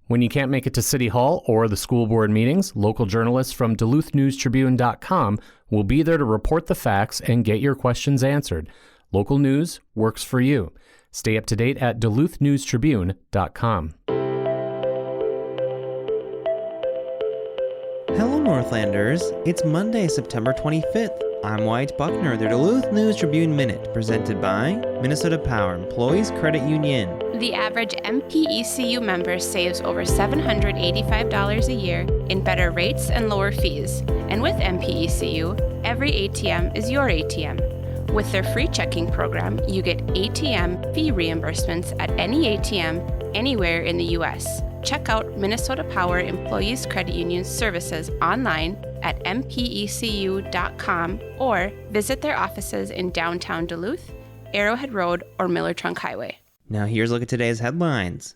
When you can't make it to City Hall or the school board meetings, local journalists from duluthnewstribune.news will be there to report the facts and get your questions answered. Local news works for you. Stay up to date at duluthnewstribune.com. Hello, Northlanders. It's Monday, September 25th. I'm Wyatt Buckner, the Duluth News Tribune Minute, presented by Minnesota Power Employees Credit Union. The average MPECU member saves over $785 a year in better rates and lower fees. And with MPECU, every ATM is your ATM. With their free checking program, you get ATM fee reimbursements at any ATM anywhere in the U.S. Check out Minnesota Power Employees Credit Union services online at mpecu.com or visit their offices in downtown Duluth, Arrowhead Road, or Miller Trunk Highway. Now here's a look at today's headlines.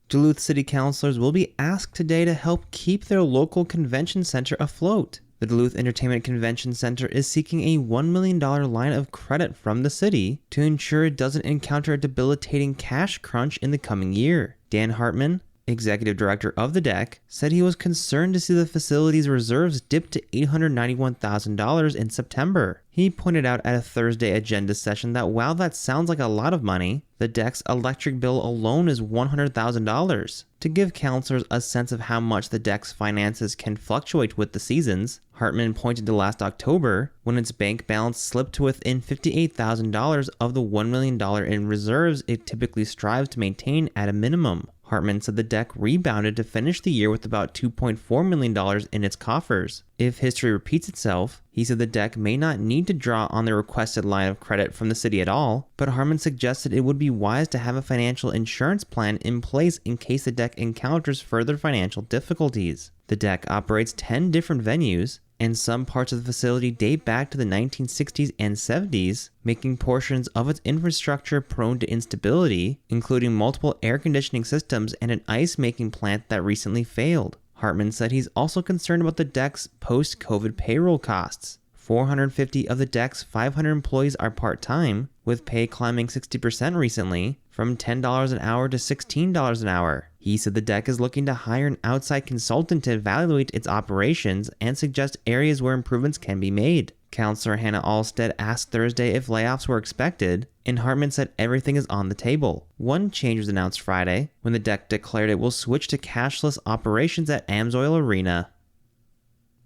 Duluth City Councilors will be asked today to help keep their local convention center afloat. The Duluth Entertainment Convention Center is seeking a $1 million line of credit from the city to ensure it doesn't encounter a debilitating cash crunch in the coming year. Dan Hartman, executive director of the DECC, said he was concerned to see the facility's reserves dip to $891,000 in September. He pointed out at a Thursday agenda session that while that sounds like a lot of money, the DECC's electric bill alone is $100,000. To give councilors a sense of how much the DECC's finances can fluctuate with the seasons, Hartman pointed to last October, when its bank balance slipped to within $58,000 of the $1 million in reserves it typically strives to maintain at a minimum. Hartman said the DECC rebounded to finish the year with about $2.4 million in its coffers. If history repeats itself, he said the DECC may not need to draw on the requested line of credit from the city at all, but Hartman suggested it would be wise to have a financial insurance plan in place in case the DECC encounters further financial difficulties. The DECC operates 10 different venues, and some parts of the facility date back to the 1960s and 70s, making portions of its infrastructure prone to instability, including multiple air conditioning systems and an ice-making plant that recently failed. Hartman said he's also concerned about the DECC's post-COVID payroll costs. 450 of the DECC's 500 employees are part-time, with pay climbing 60% recently, from $10 an hour to $16 an hour. He said the DECC is looking to hire an outside consultant to evaluate its operations and suggest areas where improvements can be made. Councilor Hannah Alstead asked Thursday if layoffs were expected, and Hartman said everything is on the table. One change was announced Friday, when the DECC declared it will switch to cashless operations at Amsoil Arena.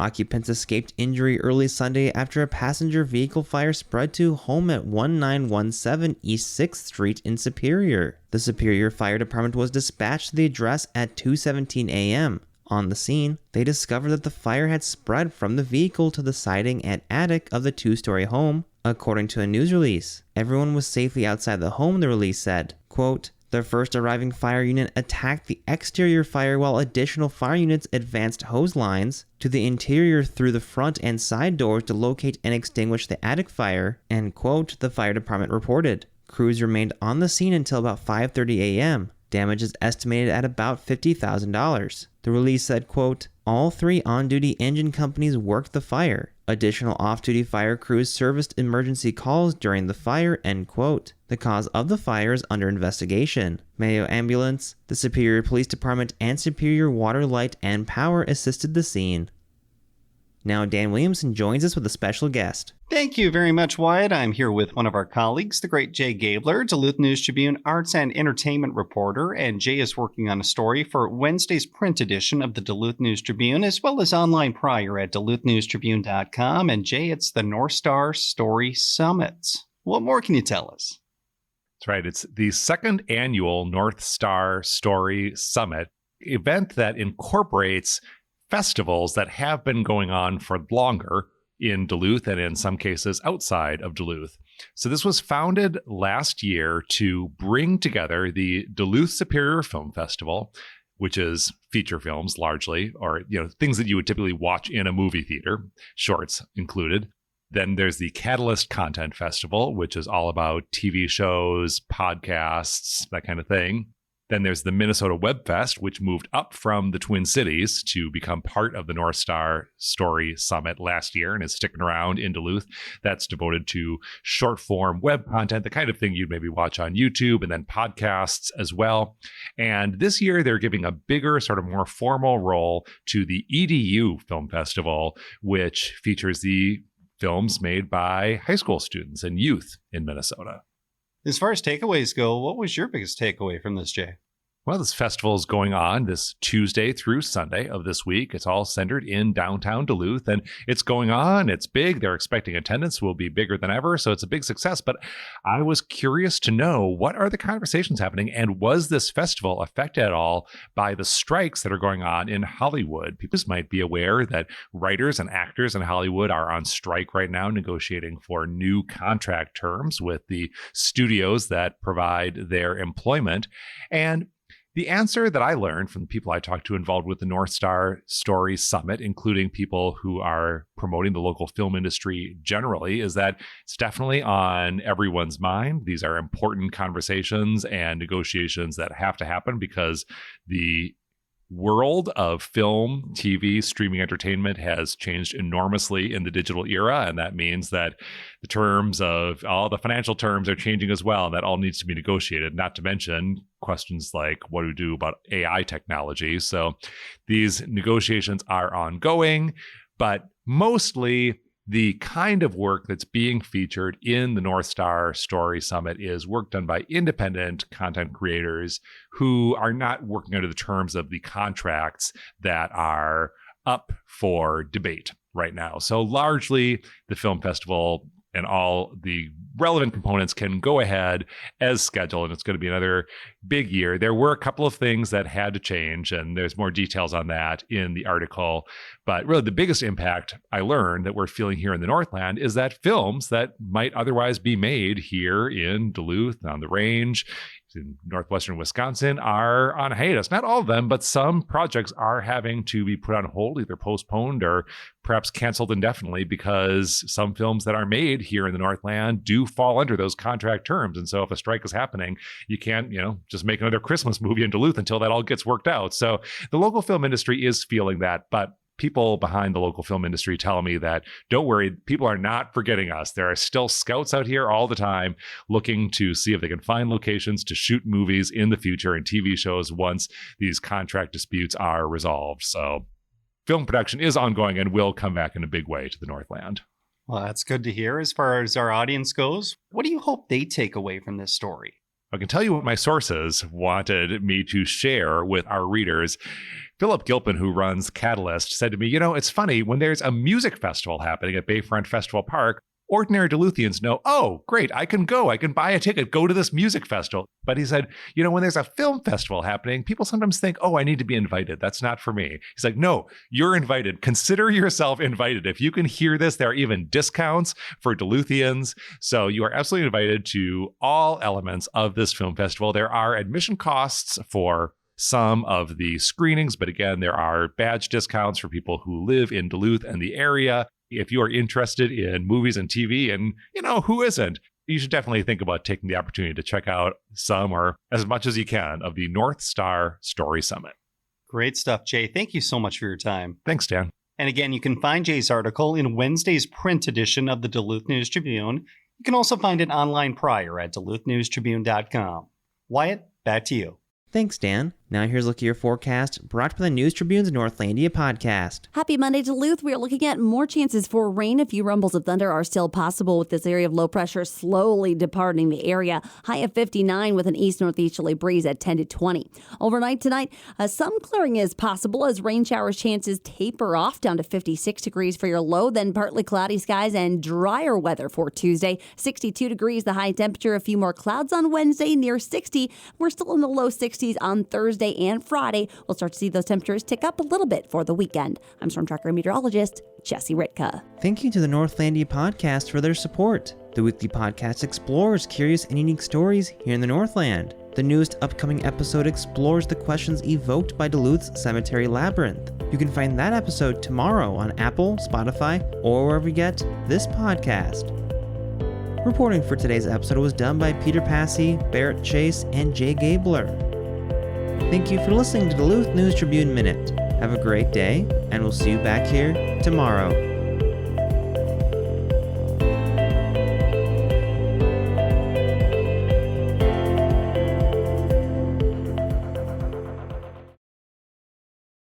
Occupants escaped injury early Sunday after a passenger vehicle fire spread to home at 1917 East 6th Street in Superior. The Superior Fire Department was dispatched to the address at 2:17 a.m. On the scene, they discovered that the fire had spread from the vehicle to the siding and attic of the two-story home, according to a news release. Everyone was safely outside the home, the release said. Quote, "The first arriving fire unit attacked the exterior fire while additional fire units advanced hose lines to the interior through the front and side doors to locate and extinguish the attic fire," end quote, the fire department reported. Crews remained on the scene until about 5:30 a.m. Damage is estimated at about $50,000. The release said, quote, "All three on-duty engine companies worked the fire. Additional off-duty fire crews serviced emergency calls during the fire," end quote. The cause of the fire is under investigation. Mayo Ambulance, the Superior Police Department, and Superior Water, Light, and Power assisted the scene. Now Dan Williamson joins us with a special guest. Thank you very much, Wyatt. I'm here with one of our colleagues, the great Jay Gabler, Duluth News Tribune arts and entertainment reporter, and Jay is working on a story for Wednesday's print edition of the Duluth News Tribune, as well as online prior at duluthnewstribune.com. And Jay, it's the North Star Story Summit. What more can you tell us? That's right. It's the second annual North Star Story Summit event that incorporates festivals that have been going on for longer in Duluth and in some cases outside of Duluth. So this was founded last year to bring together the Duluth Superior Film Festival, which is feature films largely, or things that you would typically watch in a movie theater, shorts included. Then there's the Catalyst Content Festival, which is all about TV shows, podcasts, that kind of thing. Then there's the Minnesota Web Fest, which moved up from the Twin Cities to become part of the North Star Story Summit last year and is sticking around in Duluth. That's devoted to short form web content, the kind of thing you'd maybe watch on YouTube, and then podcasts as well. And this year, they're giving a bigger, sort of more formal role to the EDU Film Festival, which features the films made by high school students and youth in Minnesota. As far as takeaways go, what was your biggest takeaway from this, Jay? Well, this festival is going on this Tuesday through Sunday of this week. It's all centered in downtown Duluth, and it's going on. It's big. They're expecting attendance will be bigger than ever, so it's a big success. But I was curious to know, what are the conversations happening, and was this festival affected at all by the strikes that are going on in Hollywood? People might be aware that writers and actors in Hollywood are on strike right now, negotiating for new contract terms with the studios that provide their employment. And the answer that I learned from the people I talked to involved with the North Star Story Summit, including people who are promoting the local film industry generally, is that it's definitely on everyone's mind. These are important conversations and negotiations that have to happen because the world of film, TV, streaming entertainment has changed enormously in the digital era. And that means that the terms of all the financial terms are changing as well. And that all needs to be negotiated, not to mention questions like what do we do about AI technology. So these negotiations are ongoing, but mostly the kind of work that's being featured in the North Star Story Summit is work done by independent content creators who are not working under the terms of the contracts that are up for debate right now. So largely, the film festival and all the relevant components can go ahead as scheduled, and it's going to be another big year. There were a couple of things that had to change, and there's more details on that in the article. But really, the biggest impact I learned that we're feeling here in the Northland is that films that might otherwise be made here in Duluth, on the range, in northwestern Wisconsin, are on hiatus. Not all of them, but some projects are having to be put on hold, either postponed or perhaps canceled indefinitely, because some films that are made here in the Northland do fall under those contract terms. And so if a strike is happening, you can't, just make another Christmas movie in Duluth until that all gets worked out. So the local film industry is feeling that, but people behind the local film industry tell me that, don't worry, people are not forgetting us. There are still scouts out here all the time looking to see if they can find locations to shoot movies in the future and TV shows once these contract disputes are resolved. So film production is ongoing and will come back in a big way to the Northland. Well, that's good to hear. As far as our audience goes, what do you hope they take away from this story? I can tell you what my sources wanted me to share with our readers. Philip Gilpin, who runs Catalyst, said to me, it's funny, when there's a music festival happening at Bayfront Festival Park, ordinary Duluthians know, oh, great, I can go. I can buy a ticket, go to this music festival. But he said, when there's a film festival happening, people sometimes think, oh, I need to be invited. That's not for me. He's like, no, you're invited. Consider yourself invited. If you can hear this, there are even discounts for Duluthians. So you are absolutely invited to all elements of this film festival. There are admission costs for some of the screenings, but again, there are badge discounts for people who live in Duluth and the area. If you are interested in movies and TV, and who isn't, you should definitely think about taking the opportunity to check out some or as much as you can of the North Star Story Summit. Great stuff, Jay. Thank you so much for your time. Thanks, Dan. And again, you can find Jay's article in Wednesday's print edition of the Duluth News Tribune. You can also find it online prior at duluthnewstribune.com. Wyatt, back to you. Thanks, Dan. Now here's a look at your forecast, brought by the News Tribune's Northlandia podcast. Happy Monday, Duluth. We are looking at more chances for rain. A few rumbles of thunder are still possible with this area of low pressure slowly departing the area. High of 59 with an east-northeasterly breeze at 10 to 20. Overnight tonight, some clearing is possible as rain showers chances taper off down to 56 degrees for your low, then partly cloudy skies and drier weather for Tuesday. 62 degrees, the high temperature. A few more clouds on Wednesday, near 60. We're still in the low 60s on Thursday and Friday. We'll start to see those temperatures tick up a little bit for the weekend. I'm storm tracker and meteorologist Jesse Ritka. Thank you to the Northlandia podcast for their support. The weekly podcast explores curious and unique stories here in the Northland. The newest upcoming episode explores the questions evoked by Duluth's Cemetery Labyrinth. You can find that episode tomorrow on Apple, Spotify, or wherever you get this podcast. Reporting for today's episode was done by Peter Passy, Barrett Chase, and Jay Gabler. Thank you for listening to Duluth News Tribune Minute. Have a great day, and we'll see you back here tomorrow.